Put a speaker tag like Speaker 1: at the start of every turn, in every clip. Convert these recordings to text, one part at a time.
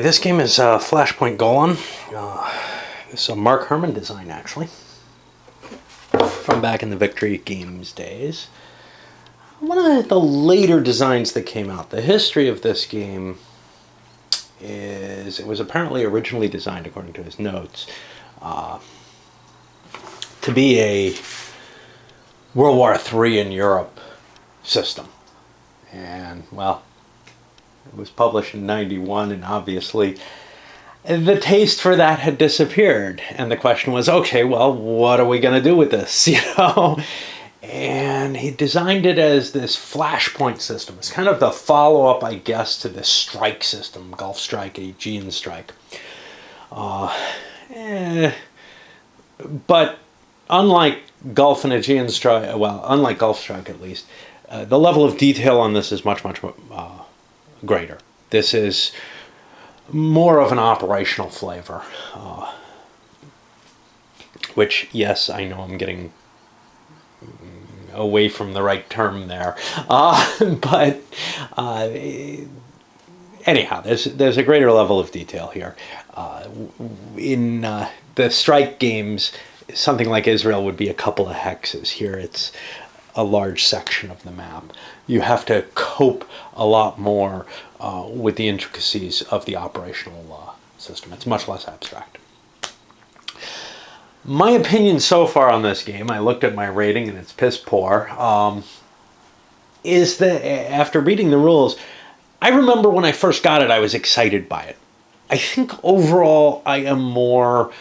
Speaker 1: This game is Flashpoint Golan. This is a Mark Herman design, actually, from back in the Victory Games days. One of the later designs that came out. The history of this game is it was apparently originally designed, according to his notes, to be a World War III in Europe system. And, well, it was published in '91, and obviously the taste for that had disappeared. And the question was, okay, well, what are we going to do with this, And he designed it as this Flashpoint system. It's kind of the follow-up, I guess, to the strike system, Gulf Strike, Aegean Strike. But unlike Gulf and Aegean Strike, well, unlike Gulf Strike at least, the level of detail on this is much greater. This is more of an operational flavor, which, yes, I know I'm getting away from the right term there, but anyhow, there's a greater level of detail here. In the strike games, something like Israel would be a couple of hexes. Here it's a large section of the map. You have to cope a lot more with the intricacies of the operational system. It's much less abstract. My opinion so far on this game, I looked at my rating and it's piss poor, is that after reading the rules, I remember when I first got it, I was excited by it. I think overall I am more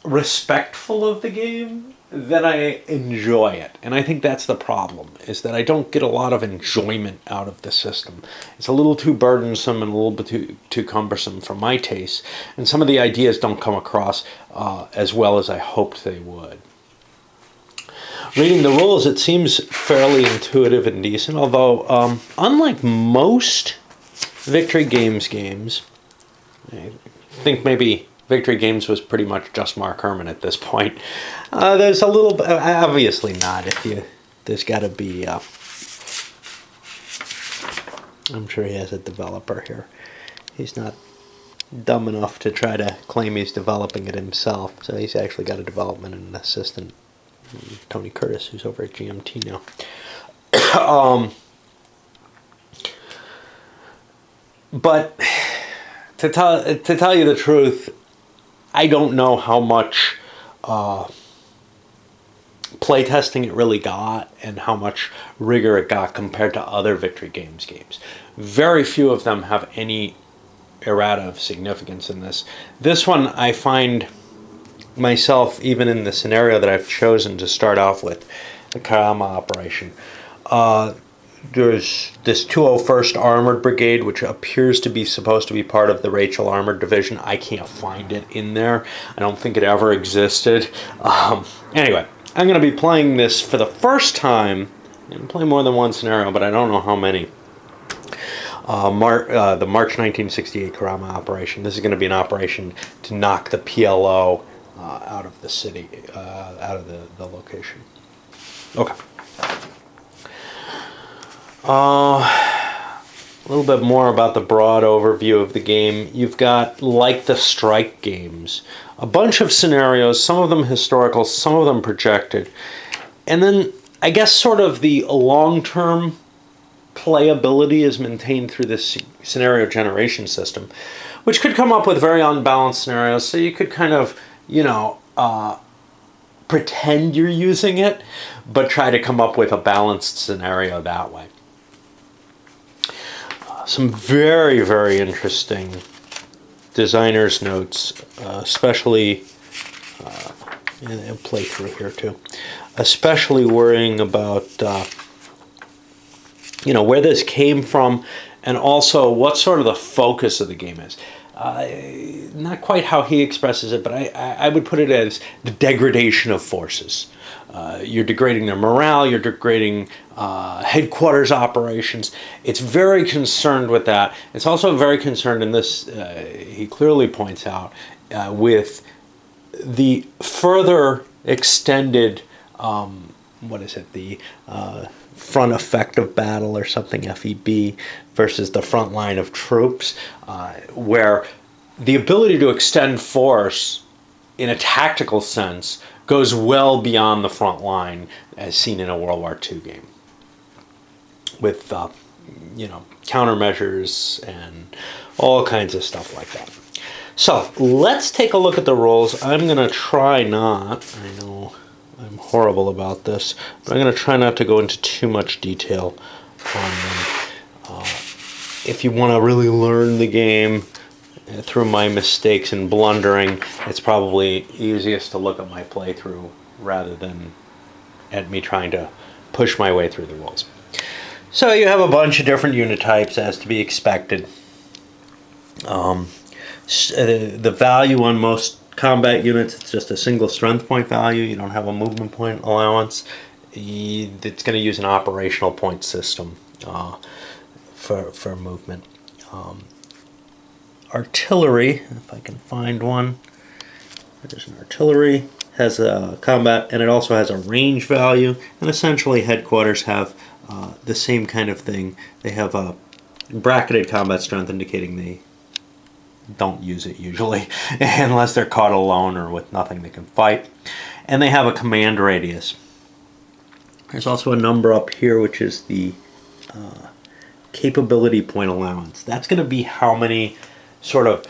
Speaker 1: respectful of the game than I enjoy it. And I think that's the problem, is that I don't get a lot of enjoyment out of the system. It's a little too burdensome and a little bit too cumbersome for my taste, and some of the ideas don't come across as well as I hoped they would. Reading the rules, it seems fairly intuitive and decent, although unlike most Victory Games, I think maybe Victory Games was pretty much just Mark Herman at this point. There's a little, obviously not. There's got to be. I'm sure he has a developer here. He's not dumb enough to try to claim he's developing it himself. So he's actually got a development and an assistant, Tony Curtis, who's over at GMT now. But to tell you the truth, I don't know how much playtesting it really got and how much rigor it got compared to other Victory Games games. Very few of them have any errata of significance in this. This one, I find myself, even in the scenario that I've chosen to start off with, the Karama operation, there's this 201st Armored Brigade, which appears to be supposed to be part of the Rachel Armored Division. I can't find it in there. I don't think it ever existed. Anyway, I'm going to be playing this for the first time. I'm going to play more than one scenario, but I don't know how many. The March 1968 Karama operation. This is going to be an operation to knock the PLO out of the city, out of the location. Okay. A little bit more about the broad overview of the game. You've got, like the strike games, a bunch of scenarios, some of them historical, some of them projected. And then, I guess, sort of the long-term playability is maintained through this scenario generation system, which could come up with very unbalanced scenarios. So you could kind of, pretend you're using it, but try to come up with a balanced scenario that way. Some very, very interesting designer's notes, especially, and I'll play through here too, especially worrying about, where this came from, and also what sort of the focus of the game is. Not quite how he expresses it, but I would put it as the degradation of forces. You're degrading their morale, you're degrading headquarters operations. It's very concerned with that. It's also very concerned in this, he clearly points out, with the further extended, the front effective battle or something, FEB, versus the front line of troops, where the ability to extend force in a tactical sense goes well beyond the front line as seen in a World War II game with countermeasures and all kinds of stuff like that. So let's take a look at the rules. I'm going to try not, I know I'm horrible about this, but I'm going to try not to go into too much detail on them. If you want to really learn the game through my mistakes and blundering, it's probably easiest to look at my playthrough rather than at me trying to push my way through the rules. So you have a bunch of different unit types as to be expected. The value on most combat units, it's just a single strength point value. You don't have a movement point allowance. It's going to use an operational point system for movement. Artillery, if I can find one. There's an artillery, has a combat, and it also has a range value. And essentially, headquarters have the same kind of thing. They have a bracketed combat strength, indicating they don't use it usually, unless they're caught alone or with nothing they can fight. And they have a command radius. There's also a number up here, which is the capability point allowance. That's going to be how many sort of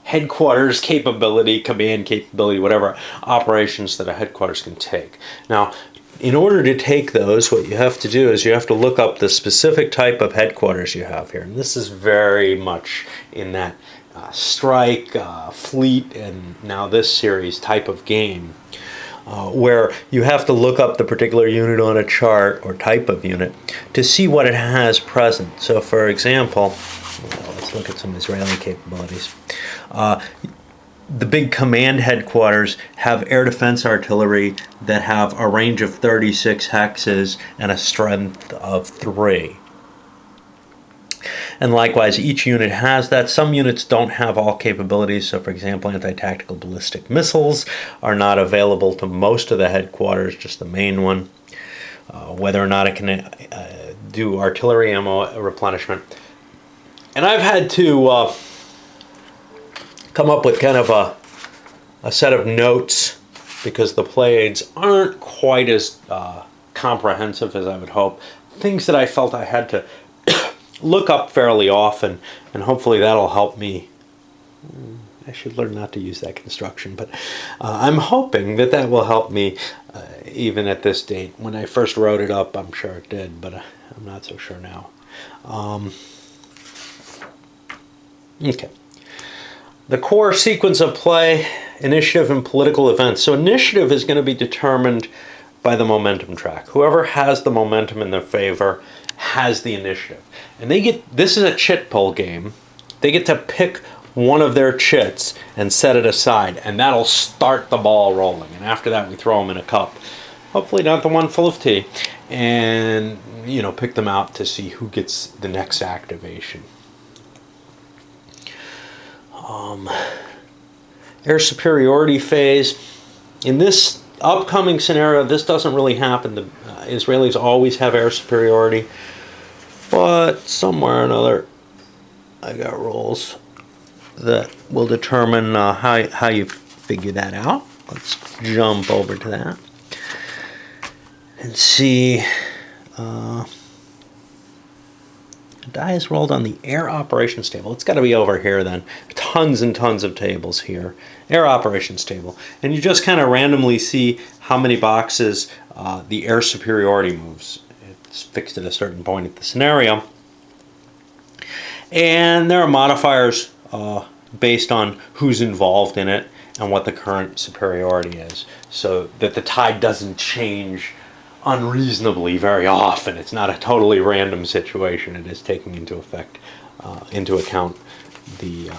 Speaker 1: headquarters capability, command capability, whatever operations that a headquarters can take. Now, in order to take those, what you have to do is you have to look up the specific type of headquarters you have here. And this is very much in that strike, fleet, and now this series type of game, where you have to look up the particular unit on a chart or type of unit to see what it has present. So for example, let's look at some Israeli capabilities. The big command headquarters have air defense artillery that have a range of 36 hexes and a strength of 3. And likewise, each unit has that. Some units don't have all capabilities. So for example, anti-tactical ballistic missiles are not available to most of the headquarters, just the main one. Whether or not it can do artillery ammo replenishment. And I've had to come up with kind of a set of notes because the play aids aren't quite as comprehensive as I would hope. Things that I felt I had to look up fairly often, and hopefully that'll help me. I should learn not to use that construction, but I'm hoping that that will help me even at this date. When I first wrote it up, I'm sure it did, but I'm not so sure now. Okay. The core sequence of play, initiative and political events. So initiative is going to be determined by the momentum track. Whoever has the momentum in their favor has the initiative. And this is a chit pull game. They get to pick one of their chits and set it aside, and that'll start the ball rolling. And after that, we throw them in a cup. Hopefully not the one full of tea. And, pick them out to see who gets the next activation. Air superiority phase. In this upcoming scenario, this doesn't really happen. The Israelis always have air superiority, but somewhere or another, I got rules that will determine how you figure that out. Let's jump over to that and see. Die is rolled on the air operations table. It's got to be over here then. Tons and tons of tables here. Air operations table. And you just kind of randomly see how many boxes the air superiority moves. It's fixed at a certain point at the scenario. And there are modifiers based on who's involved in it and what the current superiority is, so that the tide doesn't change unreasonably very often. It's not a totally random situation. It is taking into account the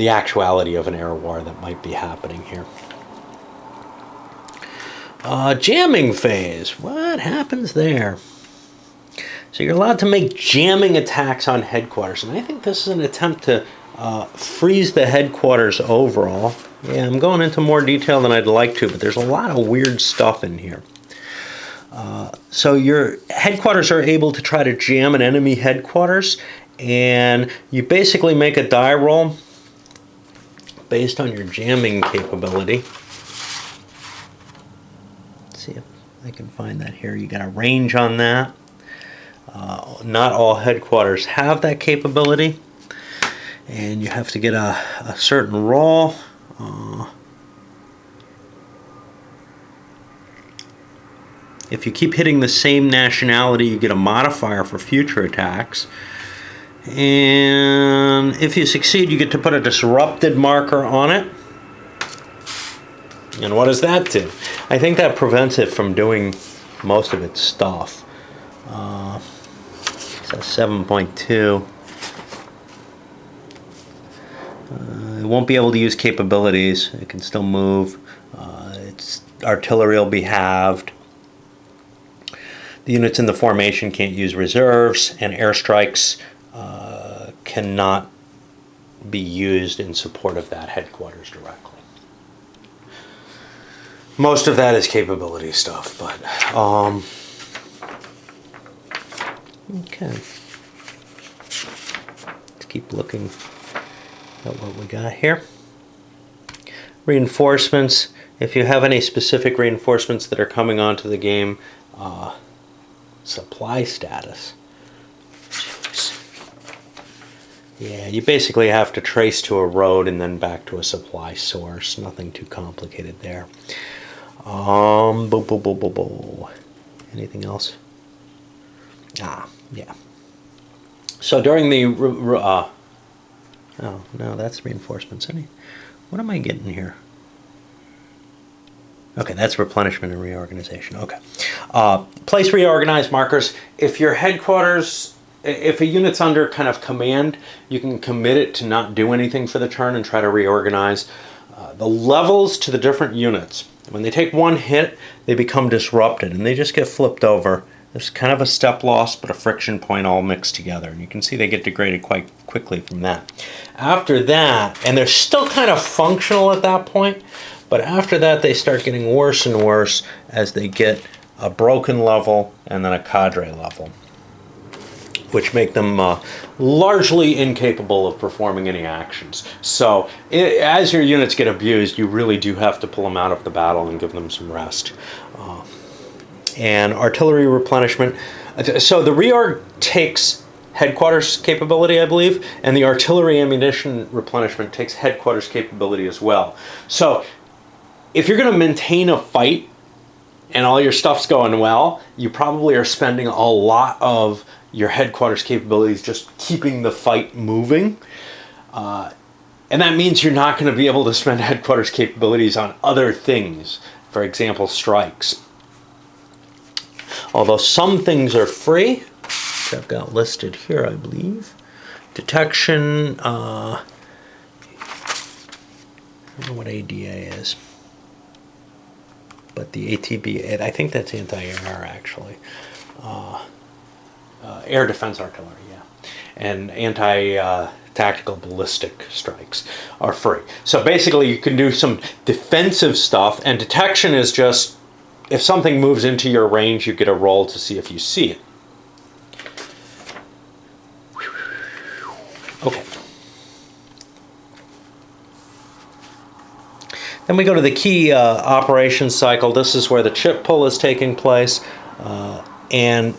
Speaker 1: actuality of an air war that might be happening here. Jamming phase. What happens there? So you're allowed to make jamming attacks on headquarters, and I think this is an attempt to freeze the headquarters overall. Yeah, I'm going into more detail than I'd like to, but there's a lot of weird stuff in here. So your headquarters are able to try to jam an enemy headquarters, and you basically make a die roll based on your jamming capability. Let's see if I can find that here. You got a range on that. Not all headquarters have that capability, and you have to get a certain roll. If you keep hitting the same nationality, you get a modifier for future attacks. And if you succeed, you get to put a disrupted marker on it. And what does that do? I think that prevents it from doing most of its stuff. So 7.2. It won't be able to use capabilities. It can still move. Its artillery will be halved. The units in the formation can't use reserves, and airstrikes cannot be used in support of that headquarters directly. Most of that is capability stuff, but okay. Let's keep looking at what we got here. Reinforcements. If you have any specific reinforcements that are coming onto the game, supply status. Jeez. Yeah, you basically have to trace to a road and then back to a supply source. Nothing too complicated there. Anything else? Yeah. So during the oh no, that's reinforcements. What am I getting here? Okay, that's replenishment and reorganization. Okay. Place reorganized markers. If your headquarters, if a unit's under kind of command, you can commit it to not do anything for the turn and try to reorganize. The levels to the different units, when they take one hit, they become disrupted and they just get flipped over. There's kind of a step loss, but a friction point all mixed together. And you can see they get degraded quite quickly from that. After that, and they're still kind of functional at that point, but after that, they start getting worse and worse as they get a broken level and then a cadre level, which make them largely incapable of performing any actions. So as your units get abused, you really do have to pull them out of the battle and give them some rest. And artillery replenishment. So the reorg takes headquarters capability, I believe, and the artillery ammunition replenishment takes headquarters capability as well. So if you're going to maintain a fight and all your stuff's going well, you probably are spending a lot of your headquarters capabilities just keeping the fight moving. And that means you're not going to be able to spend headquarters capabilities on other things. For example, strikes. Although some things are free, which I've got listed here, I believe. Detection, I don't know what ADA is. But the ATB, I think that's anti-air actually. Air defense artillery, yeah. And anti-tactical ballistic strikes are free. So basically you can do some defensive stuff, and detection is just, if something moves into your range, you get a roll to see if you see it. Okay. Then we go to the key operations cycle. This is where the chip pull is taking place. And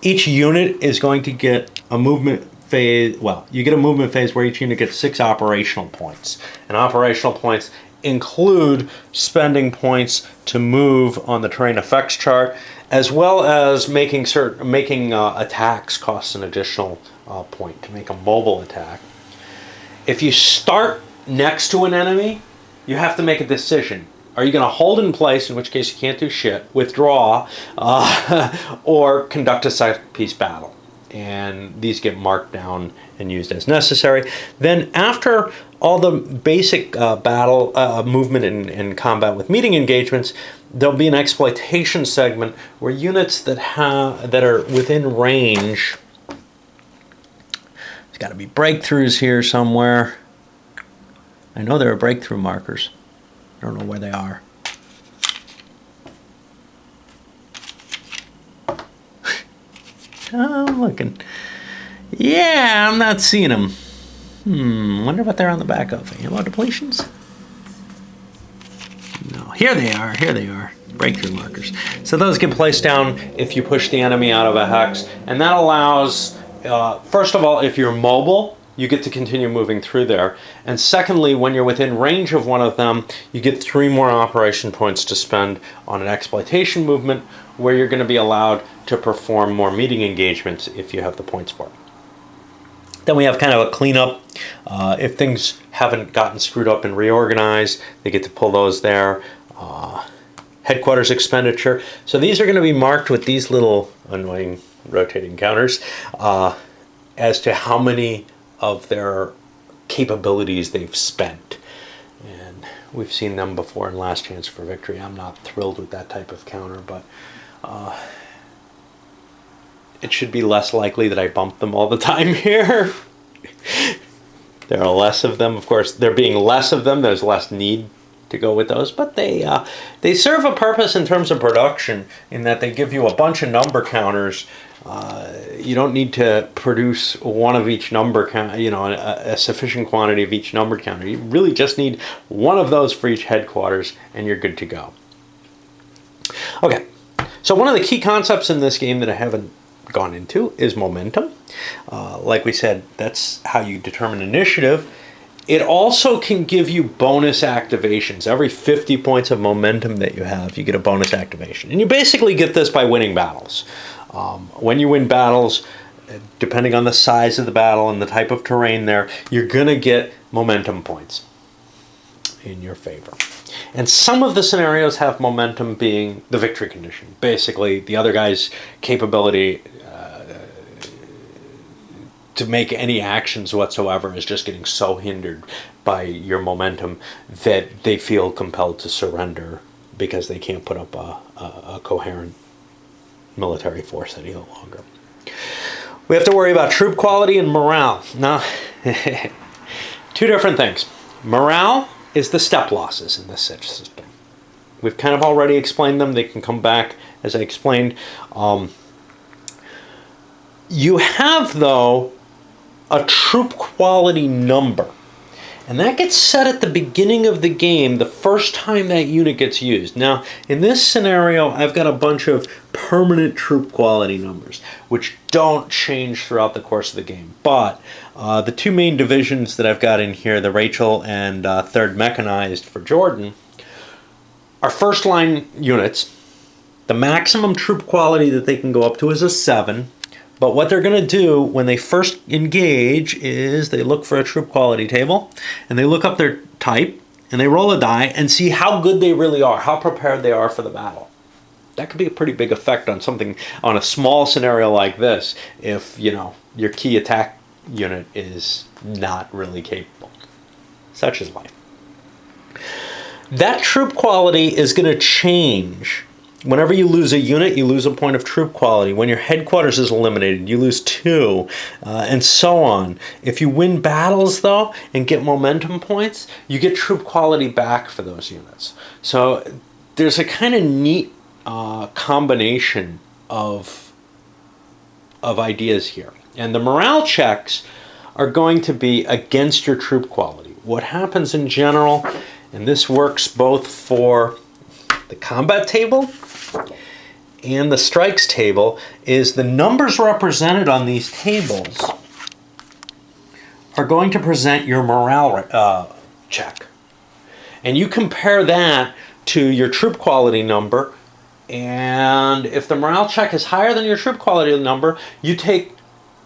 Speaker 1: each unit is going to get a movement phase. Well, you get a movement phase where each unit gets 6 operational points. And operational points include spending points to move on the terrain effects chart, as well as making attacks costs an additional point to make a mobile attack. If you start next to an enemy, you have to make a decision. Are you going to hold in place, in which case you can't do shit, withdraw, or conduct a set-piece battle? And these get marked down and used as necessary. Then after all the basic battle movement and combat with meeting engagements, there'll be an exploitation segment where units that are within range, there's got to be breakthroughs here somewhere. I know there are breakthrough markers. I don't know where they are. I'm looking. Yeah, I'm not seeing them. Wonder what they're on the back of. Ammo depletions? No, here they are, here they are. Breakthrough markers. So those get placed down if you push the enemy out of a hex, and that allows, first of all, if you're mobile, you get to continue moving through there. And secondly, when you're within range of one of them, you get 3 more operation points to spend on an exploitation movement, where you're going to be allowed to perform more meeting engagements if you have the points for it. Then we have kind of a cleanup. If things haven't gotten screwed up and reorganized, they get to pull those there. Headquarters expenditure. So these are going to be marked with these little annoying rotating counters as to how many of their capabilities they've spent. And we've seen them before in Last Chance for Victory. I'm not thrilled with that type of counter, but it should be less likely that I bump them all the time here. There are less of them. Of course, there being less of them, there's less need to go with those. But they serve a purpose in terms of production, in that they give you a bunch of number counters. You don't need to produce one of each number count, a sufficient quantity of each number counter. You really just need one of those for each headquarters, and you're good to go. Okay, so one of the key concepts in this game that I haven't gone into is momentum. Like we said, that's how you determine initiative. It also can give you bonus activations. Every 50 points of momentum that you have, you get a bonus activation. And you basically get this by winning battles. When you win battles, depending on the size of the battle and the type of terrain there, you're going to get momentum points in your favor. And some of the scenarios have momentum being the victory condition. Basically, the other guy's capability to make any actions whatsoever is just getting so hindered by your momentum that they feel compelled to surrender because they can't put up a coherent military force any longer. We have to worry about troop quality and morale. Now, 2 different things. Morale is the step losses in this system. We've kind of already explained them. They can come back as I explained. You have, though, a troop quality number. And that gets set at the beginning of the game, the first time that unit gets used. Now, in this scenario, I've got a bunch of permanent troop quality numbers, which don't change throughout the course of the game. But the 2 main divisions that I've got in here, the Rachel and 3rd Mechanized for Jordan, are first line units. The maximum troop quality that they can go up to is a 7. But what they're going to do when they first engage is they look for a troop quality table, and they look up their type, and they roll a die and see how good they really are, how prepared they are for the battle. That could be a pretty big effect on something, on a small scenario like this, if, your key attack unit is not really capable. Such is life. That troop quality is going to change. Whenever you lose a unit, you lose a point of troop quality. When your headquarters is eliminated, you lose 2, and so on. If you win battles, though, and get momentum points, you get troop quality back for those units. So there's a kind of neat combination of ideas here. And the morale checks are going to be against your troop quality. What happens in general, and this works both for the combat table and the strikes table, is the numbers represented on these tables are going to present your morale check. And you compare that to your troop quality number, and if the morale check is higher than your troop quality number, you take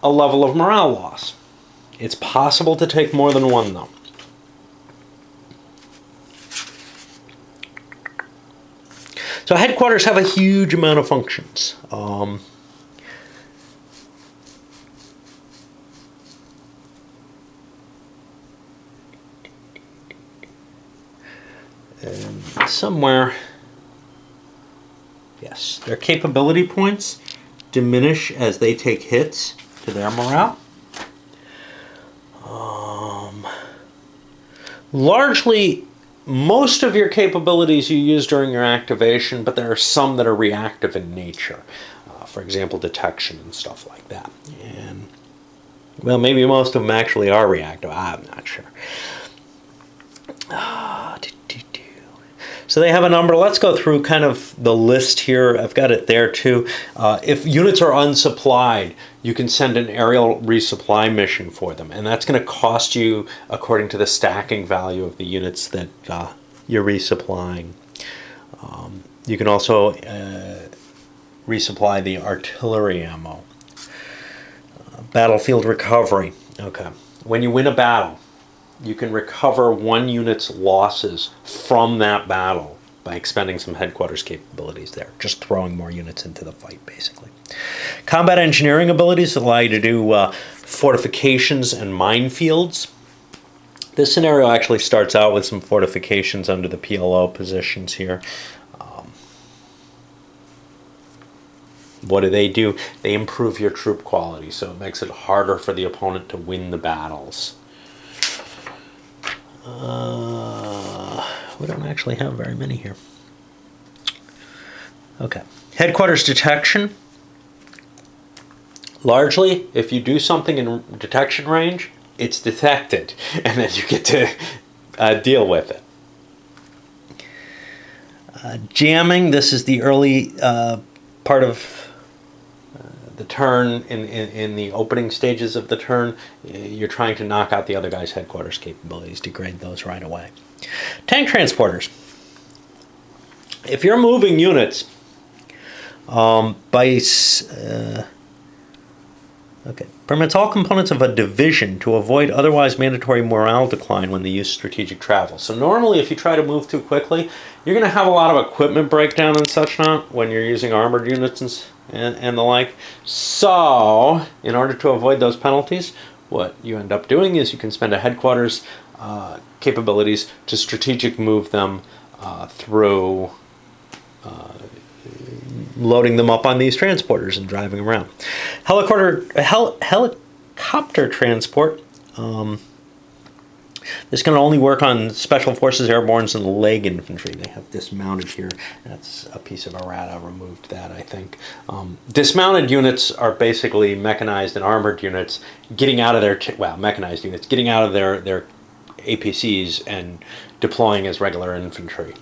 Speaker 1: a level of morale loss. It's possible to take more than one, though. So headquarters have a huge amount of functions. And somewhere, yes, their capability points diminish as they take hits to their morale. Largely, most of your capabilities you use during your activation, but there are some that are reactive in nature. For example, detection and stuff like that. And, well, maybe most of them actually are reactive. I'm not sure. So they have a number. Let's go through kind of the list here. I've got it there too. If units are unsupplied, you can send an aerial resupply mission for them. And that's going to cost you according to the stacking value of the units that you're resupplying. You can also resupply the artillery ammo. Battlefield recovery. Okay. When you win a battle, you can recover one unit's losses from that battle by expending some headquarters capabilities there. Just throwing more units into the fight, basically. Combat engineering abilities allow you to do fortifications and minefields. This scenario actually starts out with some fortifications under the PLO positions here. What do? They improve your troop quality, so it makes it harder for the opponent to win the battles. We don't actually have very many here. Okay. Headquarters detection. Largely, if you do something in detection range, it's detected, and then you get to deal with it. Jamming. This is the early part of the turn. In the opening stages of the turn, you're trying to knock out the other guy's headquarters capabilities, degrade those right away. Tank transporters. If you're moving units permits all components of a division to avoid otherwise mandatory morale decline when they use strategic travel. So normally if you try to move too quickly, you're going to have a lot of equipment breakdown and such not when you're using armored units and the like. So in order to avoid those penalties, what you end up doing is you can spend a headquarters capabilities to strategic move them through loading them up on these transporters and driving around. Helicopter transport. This can only work on Special Forces, Airbornes, and leg infantry. They have dismounted here. That's a piece of errata. Removed that, I think. Dismounted units are basically mechanized and armored units getting out of their mechanized units getting out of their APCs and deploying as regular infantry.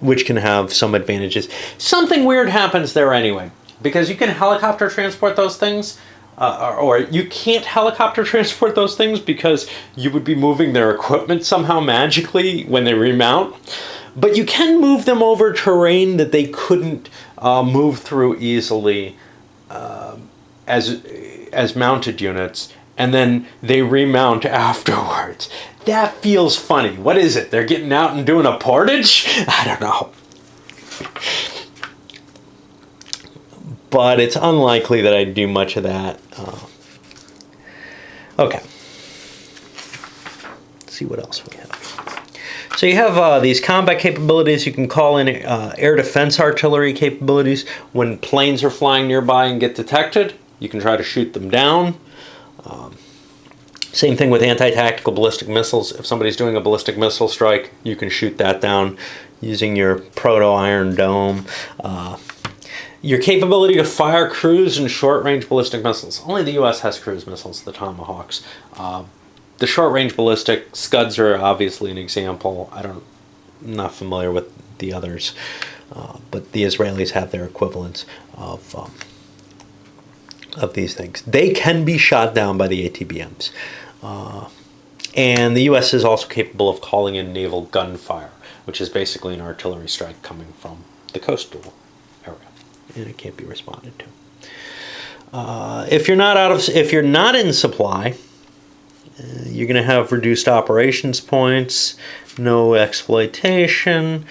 Speaker 1: Which can have some advantages. Something weird happens there anyway, because you can helicopter transport those things, or you can't helicopter transport those things because you would be moving their equipment somehow magically when they remount. But you can move them over terrain that they couldn't move through easily as mounted units, and then they remount afterwards. That feels funny. What is it? They're getting out and doing a portage? I don't know. But it's unlikely that I'd do much of that. Okay. Let's see what else we have. So you have these combat capabilities. You can call in air defense artillery capabilities. When planes are flying nearby and get detected, you can try to shoot them down. Same thing with anti-tactical ballistic missiles. If somebody's doing a ballistic missile strike, you can shoot that down using your proto-iron dome. Your capability to fire cruise and short-range ballistic missiles. Only the U.S. has cruise missiles, the Tomahawks. The short-range ballistic Scuds are obviously an example. I'm not familiar with the others, but the Israelis have their equivalents of these things. They can be shot down by the ATBMs. And the U.S. is also capable of calling in naval gunfire, which is basically an artillery strike coming from the coastal area, and it can't be responded to. If you're not in supply, you're going to have reduced operations points, no exploitation.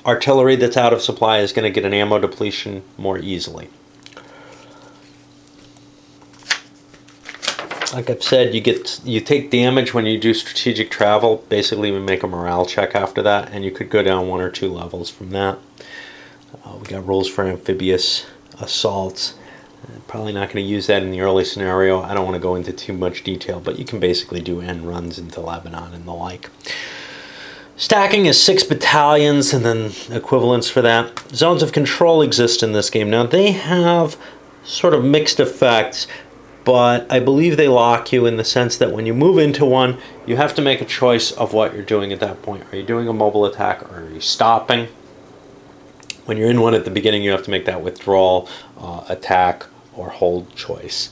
Speaker 1: Artillery that's out of supply is going to get an ammo depletion more easily. Like I've said, you take damage when you do strategic travel. Basically, we make a morale check after that, and you could go down 1 or 2 levels from that. We got rules for amphibious assaults. Probably not going to use that in the early scenario. I don't want to go into too much detail, but you can basically do end runs into Lebanon and the like. Stacking is 6 battalions and then equivalents for that. Zones of control exist in this game. Now they have sort of mixed effects, but I believe they lock you in the sense that when you move into one, you have to make a choice of what you're doing at that point. Are you doing a mobile attack or are you stopping? When you're in one at the beginning, you have to make that withdrawal, attack, or hold choice.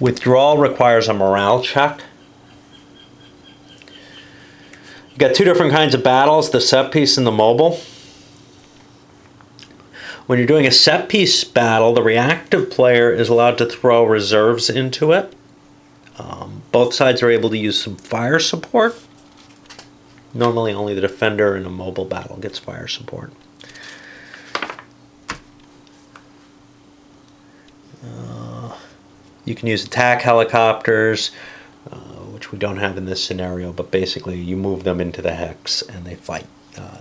Speaker 1: Withdrawal requires a morale check. You've got 2 different kinds of battles, the set piece and the mobile. When you're doing a set piece battle, the reactive player is allowed to throw reserves into it. Both sides are able to use some fire support. Normally only the defender in a mobile battle gets fire support. You can use attack helicopters, which we don't have in this scenario, but basically you move them into the hex and they fight.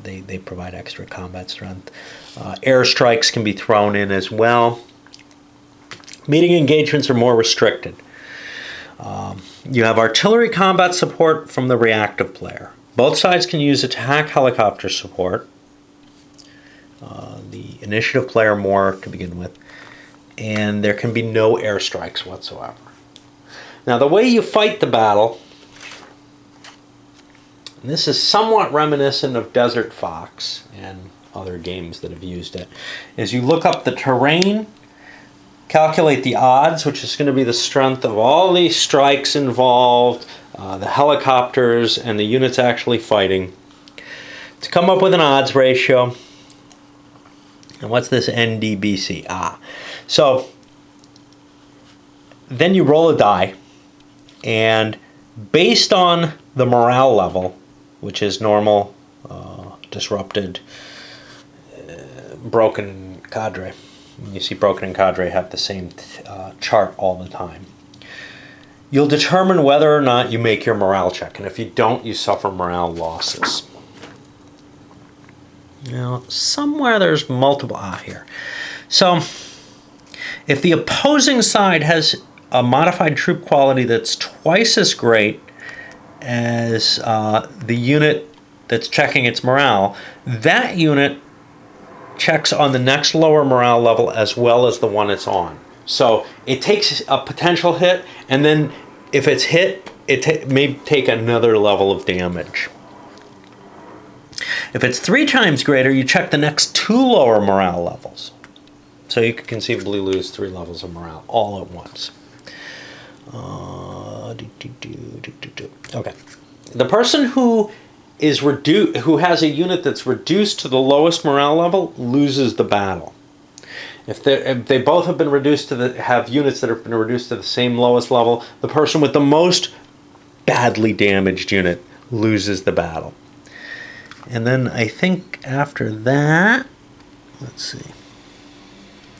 Speaker 1: They provide extra combat strength. Airstrikes can be thrown in as well. Meeting engagements are more restricted. You have artillery combat support from the reactive player. Both sides can use attack helicopter support. The initiative player more to begin with. And there can be no airstrikes whatsoever. Now the way you fight the battle, and this is somewhat reminiscent of Desert Fox and other games that have used it, is you look up the terrain, calculate the odds, which is going to be the strength of all these strikes involved, the helicopters, and the units actually fighting, to come up with an odds ratio. And what's this NDBC? So then you roll a die, and based on the morale level, which is normal, disrupted, broken cadre. You see broken and cadre have the same chart all the time. You'll determine whether or not you make your morale check, and if you don't, you suffer morale losses. Now, somewhere there's multiple here. So, if the opposing side has a modified troop quality that's twice as great as the unit that's checking its morale, that unit checks on the next lower morale level as well as the one it's on. So it takes a potential hit, and then if it's hit, it may take another level of damage. If it's 3 times greater, you check the next 2 lower morale levels. So you could conceivably lose 3 levels of morale all at once. Okay. The person who has a unit that's reduced to the lowest morale level loses the battle. If they both have been reduced have units that have been reduced to the same lowest level, the person with the most badly damaged unit loses the battle. And then I think after that, let's see.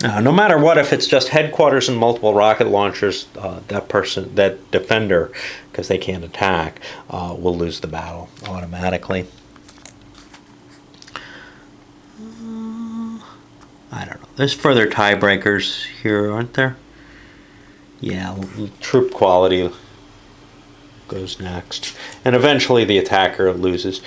Speaker 1: No matter what, if it's just headquarters and multiple rocket launchers, that defender, because they can't attack, will lose the battle automatically. I don't know. There's further tiebreakers here, aren't there? Yeah, troop quality goes next. And eventually the attacker loses.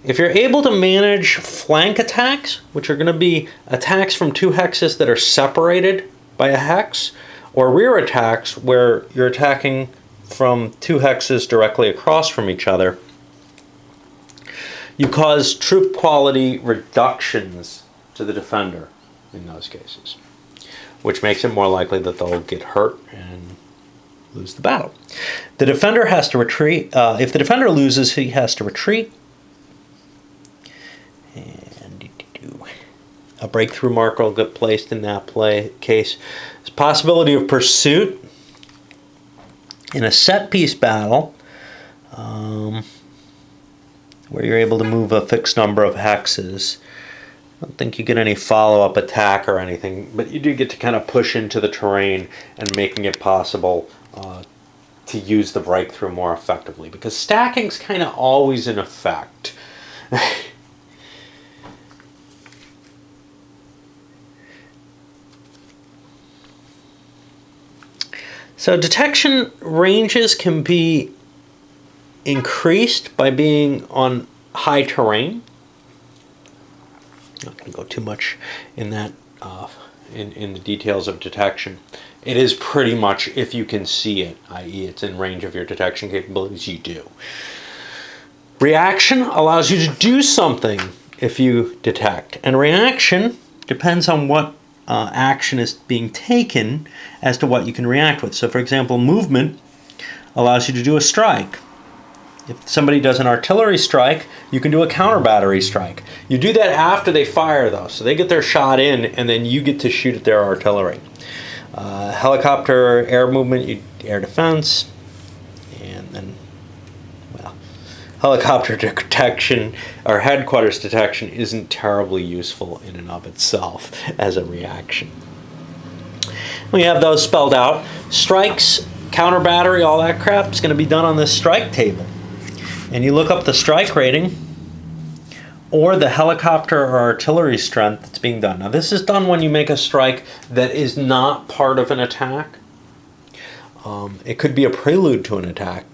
Speaker 1: If you're able to manage flank attacks, which are going to be attacks from 2 hexes that are separated by a hex, or rear attacks where you're attacking from 2 hexes directly across from each other, you cause troop quality reductions to the defender in those cases, which makes it more likely that they'll get hurt and lose the battle. The defender has to retreat. If the defender loses, he has to retreat. And a breakthrough marker will get placed in that case. There's possibility of pursuit in a set-piece battle where you're able to move a fixed number of hexes. I don't think you get any follow-up attack or anything, but you do get to kind of push into the terrain and making it possible to use the breakthrough more effectively, because stacking's kind of always in effect. So detection ranges can be increased by being on high terrain. I'm not going to go too much in that in the details of detection. It is pretty much if you can see it, i.e. it's in range of your detection capabilities, you do. Reaction allows you to do something if you detect. And reaction depends on what action is being taken as to what you can react with. So for example, movement allows you to do a strike. If somebody does an artillery strike, you can do a counter battery strike. You do that after they fire though, so they get their shot in and then you get to shoot at their artillery. Helicopter air movement, air defense, and then, well, helicopter detection or headquarters detection isn't terribly useful in and of itself as a reaction. We have those spelled out. Strikes, counter battery, all that crap is going to be done on this strike table. And you look up the strike rating or the helicopter or artillery strength that's being done. Now this is done when you make a strike that is not part of an attack. It could be a prelude to an attack,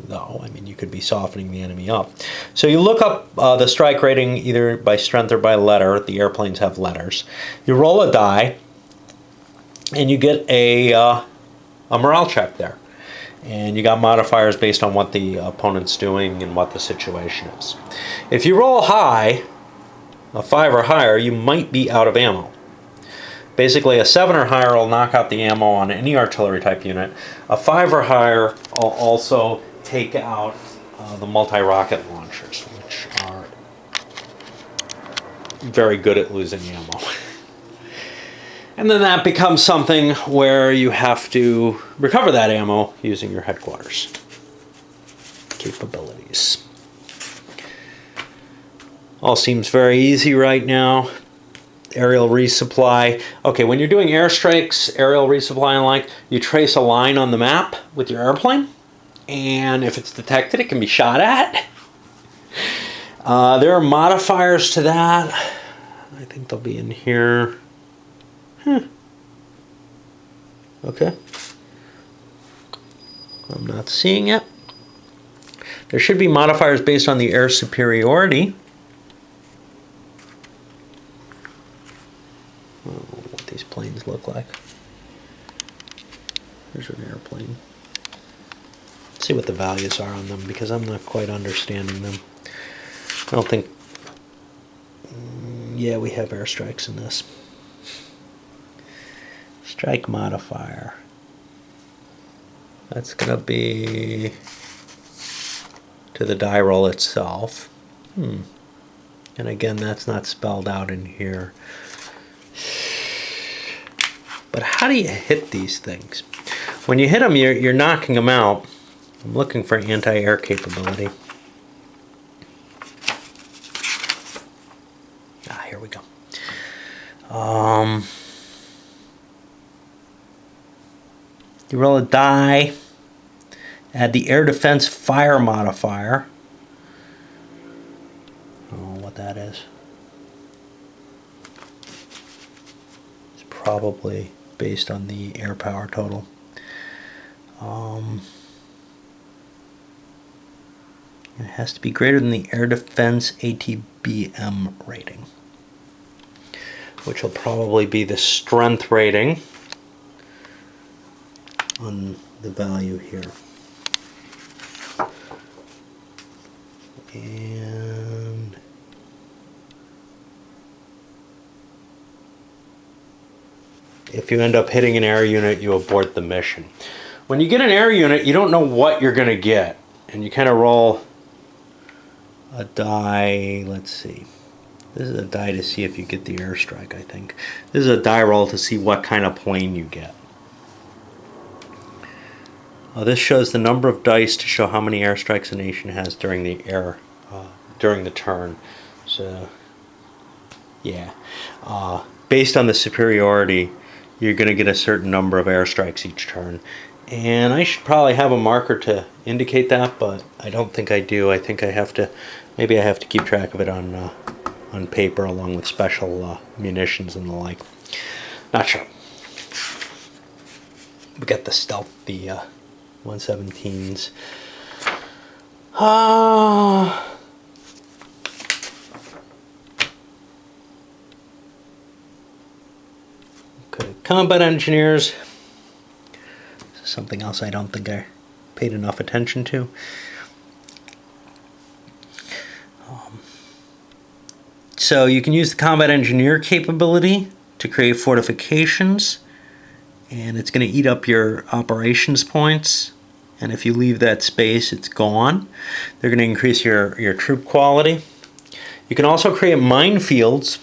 Speaker 1: though. I mean, you could be softening the enemy up. So you look up the strike rating either by strength or by letter. The airplanes have letters. You roll a die, and you get a morale check there. And you got modifiers based on what the opponent's doing and what the situation is. If you roll high, a 5 or higher, you might be out of ammo. Basically, a 7 or higher will knock out the ammo on any artillery type unit. A 5 or higher will also take out the multi-rocket launchers, which are very good at losing ammo. And then that becomes something where you have to recover that ammo using your headquarters capabilities. All seems very easy right now. Aerial resupply. Okay, when you're doing airstrikes, aerial resupply and like, you trace a line on the map with your airplane, and if it's detected, it can be shot at. There are modifiers to that. I think they'll be in here. Okay. I'm not seeing it. There should be modifiers based on the air superiority. Oh, what these planes look like. There's an airplane. Let's see what the values are on them because I'm not quite understanding them. I don't think... Yeah, we have airstrikes in this. Strike modifier. That's going to be to the die roll itself. And again, that's not spelled out in here. But how do you hit these things? When you hit them, you're knocking them out. I'm looking for anti-air capability. Here we go. You roll a die, add the air defense fire modifier. I don't know what that is. It's probably based on the air power total. It has to be greater than the air defense ATBM rating, which will probably be the strength rating on the value here. And if you end up hitting an air unit, you abort the mission. When you get an air unit, you don't know what you're going to get. And you kind of roll a die. Let's see. This is a die to see if you get the airstrike, I think. This is a die roll to see what kind of plane you get. This shows the number of dice to show how many airstrikes a nation has during the during the turn. So, yeah. Based on the superiority, you're going to get a certain number of airstrikes each turn. And I should probably have a marker to indicate that, but I don't think I do. I think I have to, maybe I have to keep track of it on paper along with special munitions and the like. Not sure. We got the stealth, the 117s. Okay, combat engineers. This is something else I don't think I paid enough attention to. So you can use the combat engineer capability to create fortifications, and it's going to eat up your operations points, and if you leave that space, it's gone. They're going to increase your troop quality. You can also create minefields,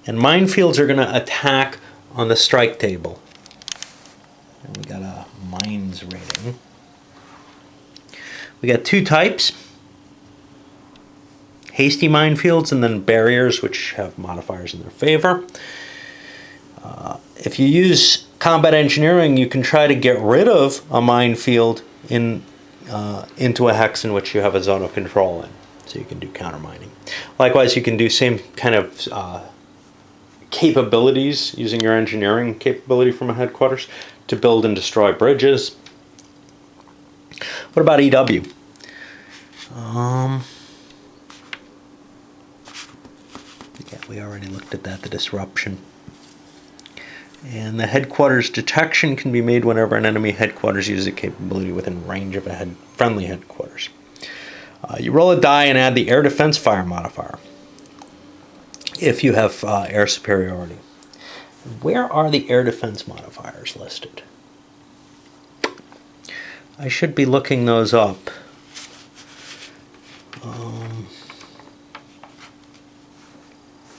Speaker 1: and minefields are going to attack on the strike table. And we got a mines rating. We got two types: hasty minefields and then barriers, which have modifiers in their favor. If you use combat engineering, you can try to get rid of a minefield into a hex in which you have a zone of control in, so you can do counter mining. Likewise, you can do same kind of capabilities using your engineering capability from a headquarters to build and destroy bridges. What about EW? Yeah, we already looked at that, the disruption. And the headquarters detection can be made whenever an enemy headquarters uses a capability within range of a friendly headquarters. You roll a die and add the air defense fire modifier if you have air superiority. Where are the air defense modifiers listed? I should be looking those up.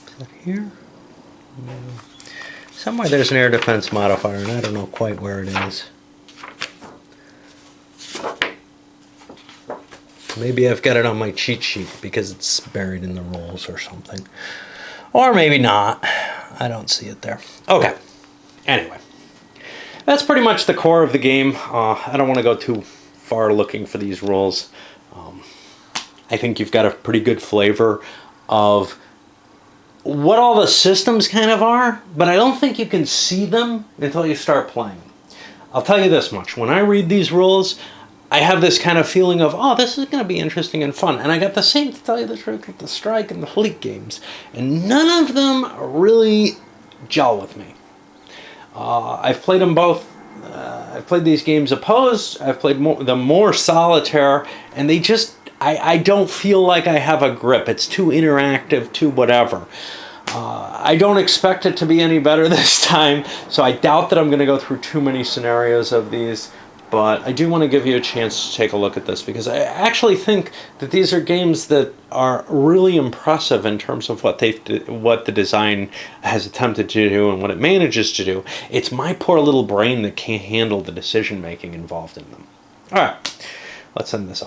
Speaker 1: Is that here? No. Somewhere there's an air defense modifier, and I don't know quite where it is. Maybe I've got it on my cheat sheet because it's buried in the rules or something. Or maybe not. I don't see it there. Okay. Anyway. That's pretty much the core of the game. I don't want to go too far looking for these rules. I think you've got a pretty good flavor of what all the systems kind of are, but I don't think you can see them until you start playing. I'll tell you this much. When I read these rules, I have this kind of feeling of, oh, this is going to be interesting and fun. And I got the same, to tell you the truth, with the Strike and the Fleet games. And none of them really gel with me. I've played them both. I've played these games opposed. I've played them more solitaire. And they just, I don't feel like I have a grip. It's too interactive, too whatever. I don't expect it to be any better this time. So I doubt that I'm going to go through too many scenarios of these. But I do want to give you a chance to take a look at this, because I actually think that these are games that are really impressive in terms of what the design has attempted to do and what it manages to do. It's my poor little brain that can't handle the decision making involved in them. All right, let's end this up.